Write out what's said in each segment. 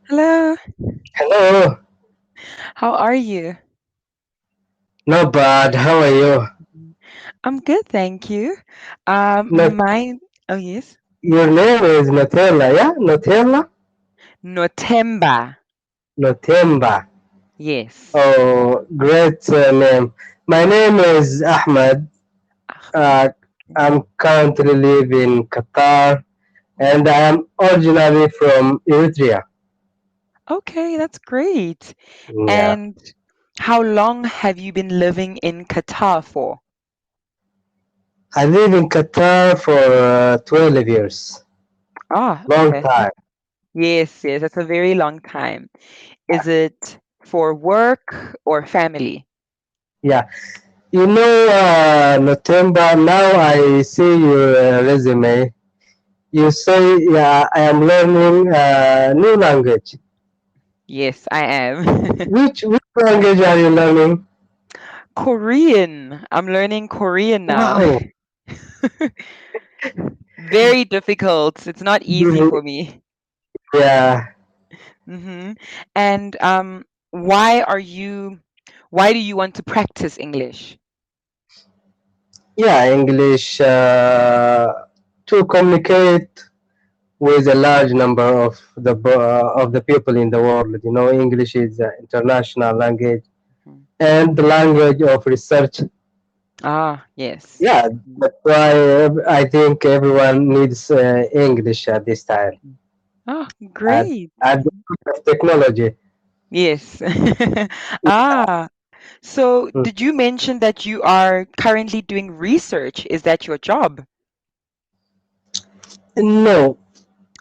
Hello, Hello, how are you? not bad. How are you? Mhm. I'm good, thank you. Not, Oh yes, your name is Nutella, yeah? Nutella? Notemba. Notemba. Yes. Oh, great name. My name is Ahmed. Ahmed. Uh, I'm currently live in Qatar and I am originally from Eritrea. Okay, that's great. Yeah. And how long have you been living in Qatar for? I live in Qatar for 12 years. Ah, Long okay. time. Yes, yes, that's a very long time. Is it for work or family? Yeah. You know, Notemba, now I see your resume. You say, yeah, I am learning a new language. Yes, I am. Which language are you learning? Korean. I'm learning Korean now. Wow. Very difficult. It's not easy for me. Yeah, Hmm. And why do you want to practice English? yeah, English to communicate with a large number of the people in the world. You know, English is an international language Mhm. and the language of research. Ah, yes. Yeah, Mhm. that's why I think everyone needs English at this time. Oh, At, great. at the Mhm. peak of technology. Yes. Ah, so did you mention that you are currently doing research? Is that your job? No,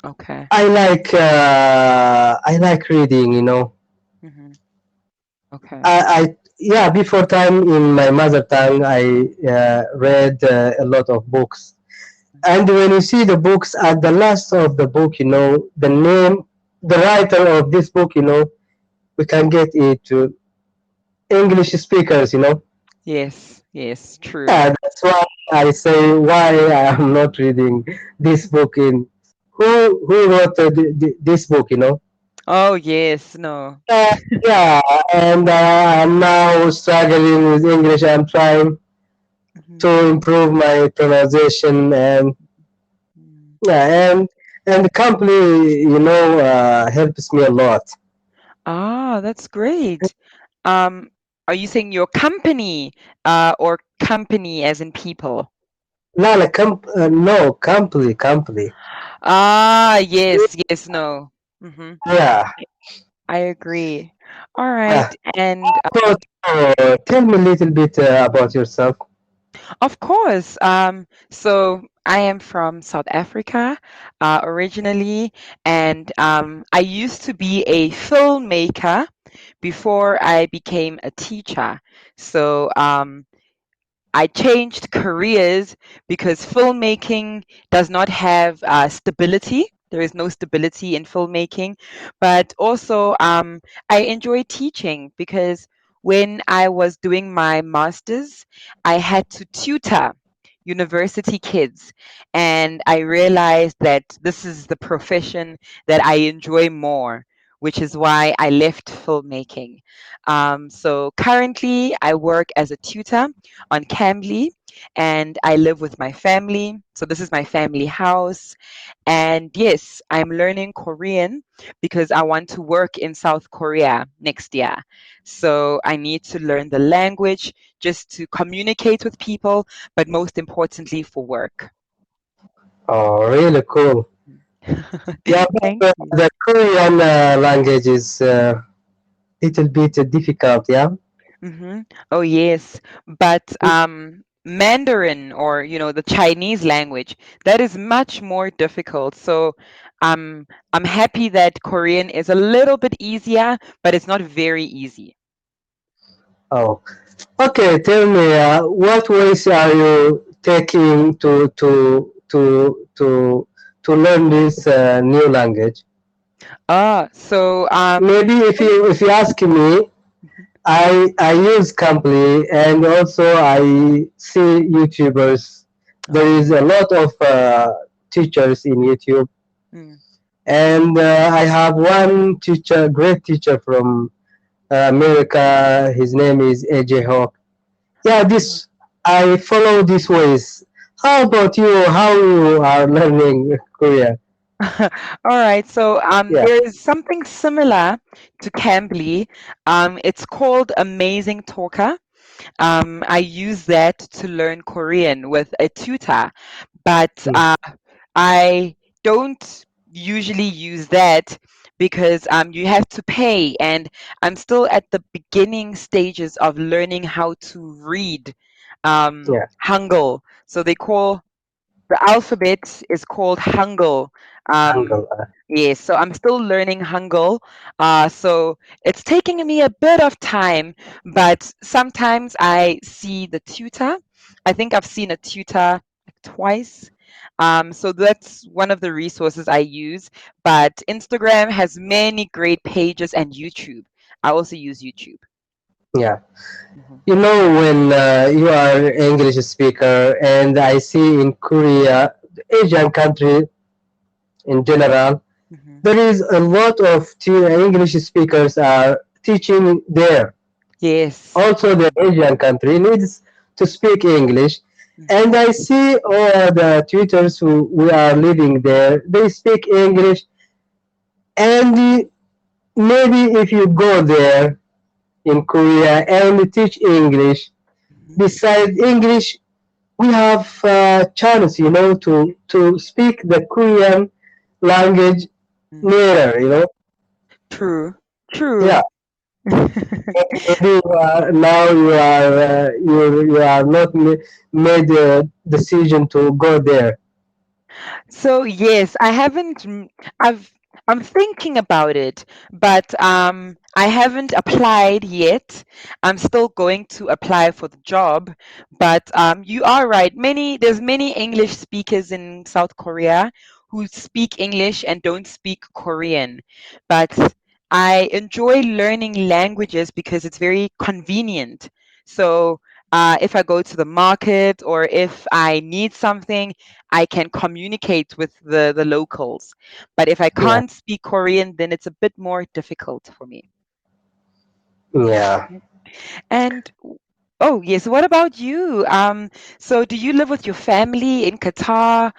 Okay. I like reading. You know, Hmm. Okay. I yeah. Before time in my mother tongue, I read a lot of books. And when you see the books at the last of the book, you know the name, the writer of this book. You know, we can get it to English speakers. You know, Yes, yes, true. yeah. That's why I say why I am not reading this book in. Who wrote this book? You know. Oh, yes, no. Uh, yeah, and I'm now struggling with English. I'm trying Mhm. to improve my pronunciation and Mm. yeah, and the company, you know, helps me a lot. Ah, that's great. Um, are you saying your company, or company as in people? Lala, no, company. Ah, yes, yes, no. Mm-hmm. Yeah, I agree. All yeah. right. And But, tell me a little bit about yourself. of course, so I am from South Africa, originally, and I used to be a filmmaker before I became a teacher. So I changed careers because filmmaking does not have stability. There is no stability in filmmaking. But also, I enjoy teaching because when I was doing my master's, I had to tutor university kids. And I realized that this is the profession that I enjoy more, which is why I left filmmaking. So currently, I work as a tutor on Cambly, and I live with my family. So this is my family house. And yes, I'm learning Korean because I want to work in South Korea next year. So I need to learn the language just to communicate with people, but most importantly for work. Oh, really cool. Yeah, Thank but you. the Korean language is little bit difficult. Yeah. Hmm. Oh, yes. But Mandarin, or the Chinese language, that is much more difficult. So I'm happy that Korean is a little bit easier, but it's not very easy. Oh, okay. Tell me, what ways are you taking to learn this new language? So Maybe if you ask me, I use Cambly and also I see YouTubers. There is okay. a lot of teachers in YouTube. Mm. And I have one teacher, great teacher from America. His name is AJ Hawk. Yeah, this I follow these ways. How about you? How you are learning Korea? All right, so Yeah, there is something similar to Cambly. It's called Amazing Talker. I use that to learn Korean with a tutor, but mm, I don't usually use that because you have to pay, and I'm still at the beginning stages of learning how to read yeah, Hangul. So they call the alphabet is called Hangul. Um, angle. yes, so I'm still learning Hangul. So it's taking me a bit of time, but sometimes I see the tutor. I think I've seen a tutor like twice. So that's one of the resources I use. But Instagram has many great pages and YouTube. I also use YouTube. Yeah. Hmm. You know, when you are English speaker, and I see in Korea, Asian country in general, Hmm. there is a lot of English speakers are teaching there. Yes. Also, the Asian country needs to speak English. And Hmm. I see all the tutors who we are living there, they speak English. And maybe if you go there in Korea and teach English, Hmm. besides English, we have chance, to speak the Korean language Hmm. nearer, True. Yeah, True. maybe now you are not made a decision to go there. So yes, I haven't. I'm thinking about it, but I haven't applied yet. I'm still going to apply for the job, but you are right. There's many English speakers in South Korea who speak English and don't speak Korean, but I enjoy learning languages because it's very convenient. So if I go to the market or if I need something, I can communicate with the locals. But if I Yeah, can't speak Korean, then it's a bit more difficult for me. yeah. Yep. And oh yes, what about you? So do you live with your family in Qatar?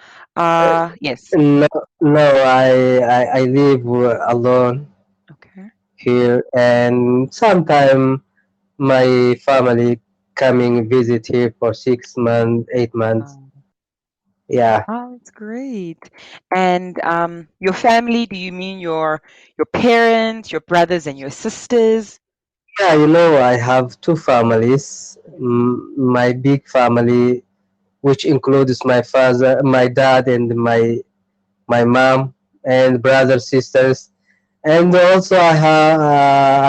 Yes. No, no, I live alone Okay. here, and sometime my family coming visit here for 6 months, 8 months. Um, Yeah, oh, it's great. And your family, do you mean your parents, your brothers and your sisters? yeah. I have two families. Mhm. My big family, which includes my father, my dad, and my mom and brothers, sisters, and also I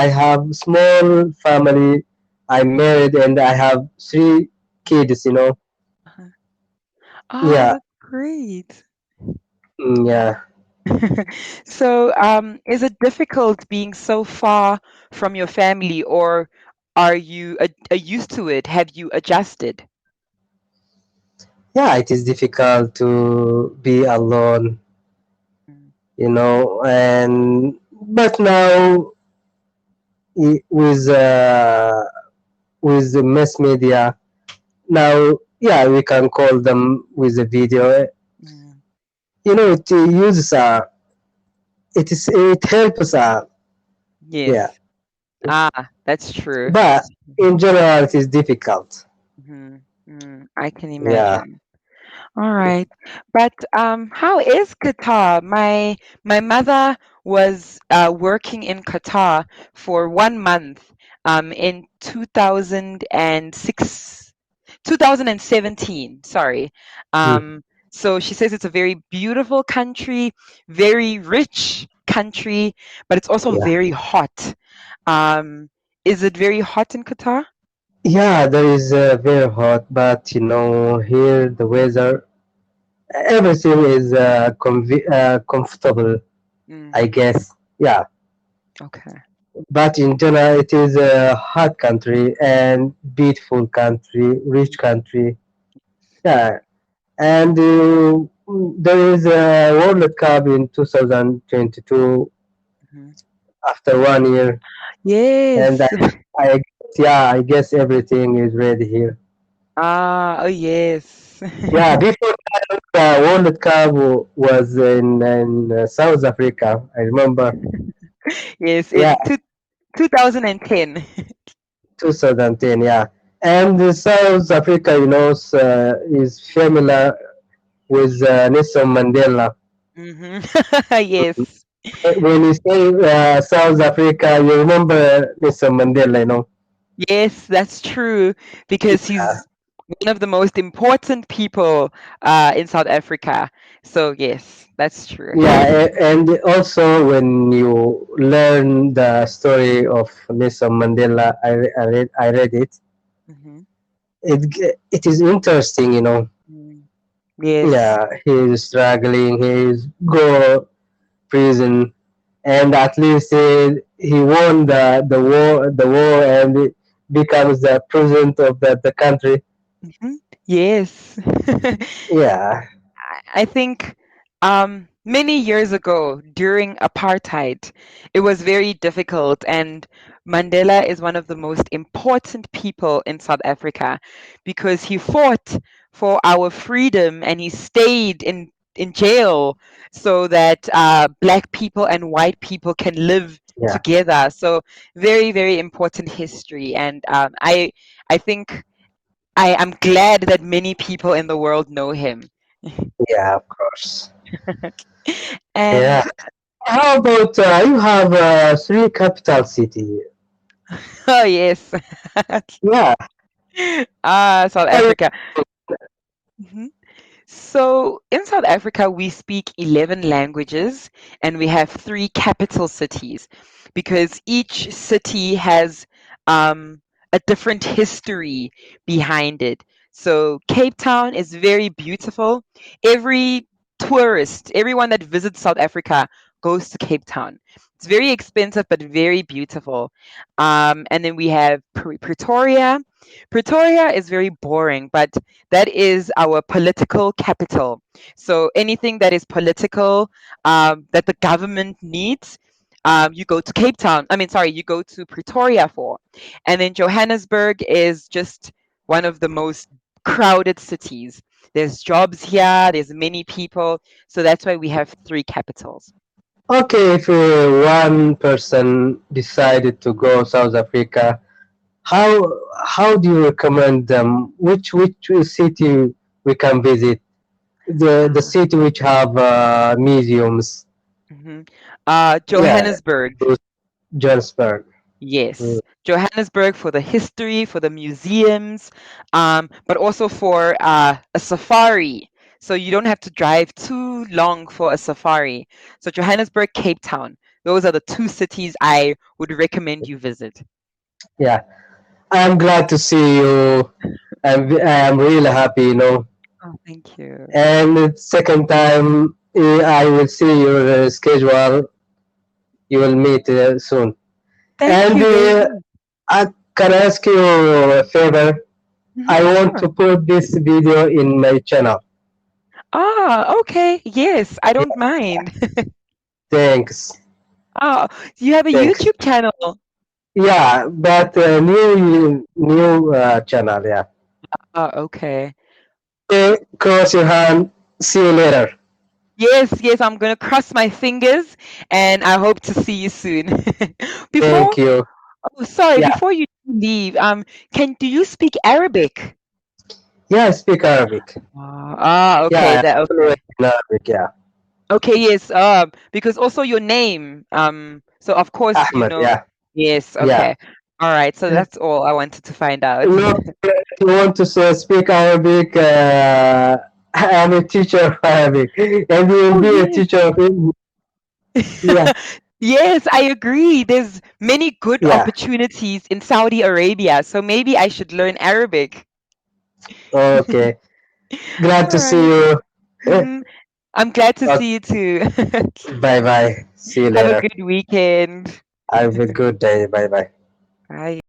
have small family. I'm married and I have three kids. Uh-huh. Oh, Yeah, that's great. yeah. So, is it difficult being so far from your family, or are you used to it? Have you adjusted? Yeah, it is difficult to be alone, Mm. and but now with the mass media now, yeah, we can call them with a video. Mm. It uses it helps yeah, Yes. Ah, that's true. but in Mhm. general it is difficult. Mhm. Mm, I can Yeah, imagine. All right. But how is Qatar? My mother was working in Qatar for 1 month in 2006, 2017, sorry. mm, So she says it's a very beautiful country, very rich country, but it's also yeah, very hot. Um, is it very hot in Qatar? yeah. There is very hot, but here the weather, everything is comfortable, Mm, I guess. Yeah, okay. but in general, it is a hot country and beautiful country, rich Mm, country. Yeah, and there is a World Cup in 2022 Mhm. after 1 year, and Yes. I yeah, I guess everything is ready here. Ah, oh yes. Yeah, before that, the World Cup was in South Africa. I remember. Yes, Yeah, in 2010. 2010. Yeah, and South Africa, is familiar with Nelson Mandela. Hmm. Yes. When you say South Africa, you remember Nelson Mandela, Yes, that's true because he's one of the most important people in South Africa. So yes, that's true. Yeah, and also when you learn the story of Nelson Mandela, I read it. Hmm. It is interesting, Yes. Yeah, he's struggling. He's go prison, and at least he won the war, and becomes the president of the country. Mhm. Yes. Yeah, I think many years ago during apartheid, it was very difficult, and Mandela is one of the most important people in South Africa because he fought for our freedom and he stayed in jail so that black people and white people can live yeah, together. So very, very important history, and I think I am glad that many people in the world know him. yeah, of course. Yeah. And How about you have three capital city? oh yes, Yeah. South Are you- Africa. Mhm. So in South Africa, we speak 11 languages and we have three capital cities because each city has um, a different history behind it. So Cape Town is very beautiful. Every tourist, everyone that visits South Africa goes to Cape Town. It's very expensive, but very beautiful. And then we have Pretoria. Pretoria is very boring, but that is our political capital. So anything that is political that the government needs, you go to Cape Town. I mean, sorry, you go to Pretoria for. And then Johannesburg is just one of the most crowded cities. There's jobs here, there's many people. So that's why we have three capitals. Okay, if one person decided to go South Africa, how how do you recommend them? Which city we can visit? The Uh, city which have museums. mhm. Yeah, Johannesburg. Johannesburg. Mm, Yes, Johannesburg for the history, for the museums, but also for a safari. So you don't have to drive too long for a safari. So Johannesburg, Cape Town, those are the two cities I would recommend you visit. yeah, I'm glad to see you. I'm really happy, Oh, thank you. And the second time I will see your schedule. You will meet soon. Thank And you very much. I can ask you a favor. I want Sure. to put this video in my channel. Ah, okay. Yes, I Yeah, don't mind. thanks. Oh, you have a Thanks. YouTube channel. Yeah, but new channel. Yeah. Oh, okay. Okay, cross your hand. See you later. Yes, yes, I'm gonna cross my fingers and I hope to see you soon. Thank Before, you. oh, sorry, Yeah, before you leave, do you speak Arabic? yeah. I speak Arabic. Okay, Yeah, that I'm fluent okay. in Arabic. Yeah, Okay, yes, because also your name, so of course you Ahmed. know, Yeah, yes, yeah. okay. All right, so that's all I wanted to find out. No, if you want to speak Arabic, I'm a teacher of Arabic, and you will Oh, be a yes. teacher of English. Yeah, Yes, I agree. There's many good yeah. opportunities in Saudi Arabia, so maybe I should learn Arabic. Okay. Glad All to see right. you. Mhm. I'm glad to see you too. Bye bye. See you Have a later. good weekend. Have a good day. Bye bye. Bye.